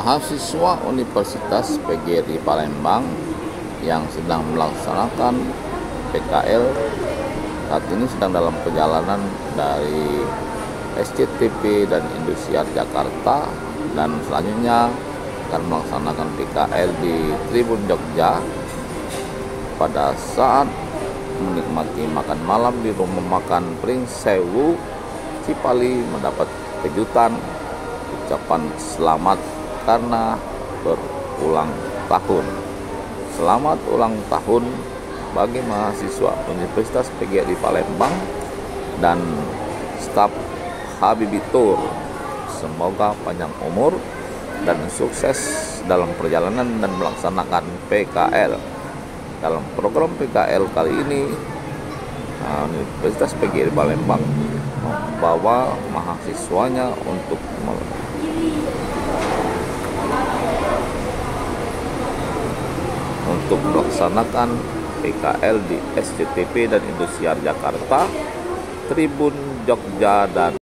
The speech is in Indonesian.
mahasiswa Universitas PGRI Palembang yang sedang melaksanakan PKL saat ini sedang dalam perjalanan dari SCTP dan Indosiar Jakarta, dan selanjutnya akan melaksanakan PKL di Tribun Jogja. Pada saat menikmati makan malam di rumah makan Prince Sewu Cipali, mendapat kejutan ucapan selamat karena berulang tahun. Selamat ulang tahun bagi mahasiswa Universitas PGRI Palembang dan staf Habibitur. Semoga panjang umur dan sukses dalam perjalanan dan melaksanakan PKL. Dalam program PKL kali ini, Universitas PGRI Palembang membawa mahasiswanya untuk melaksanakan PKL di SCTP dan Indosiar Jakarta, Tribun Jogja, dan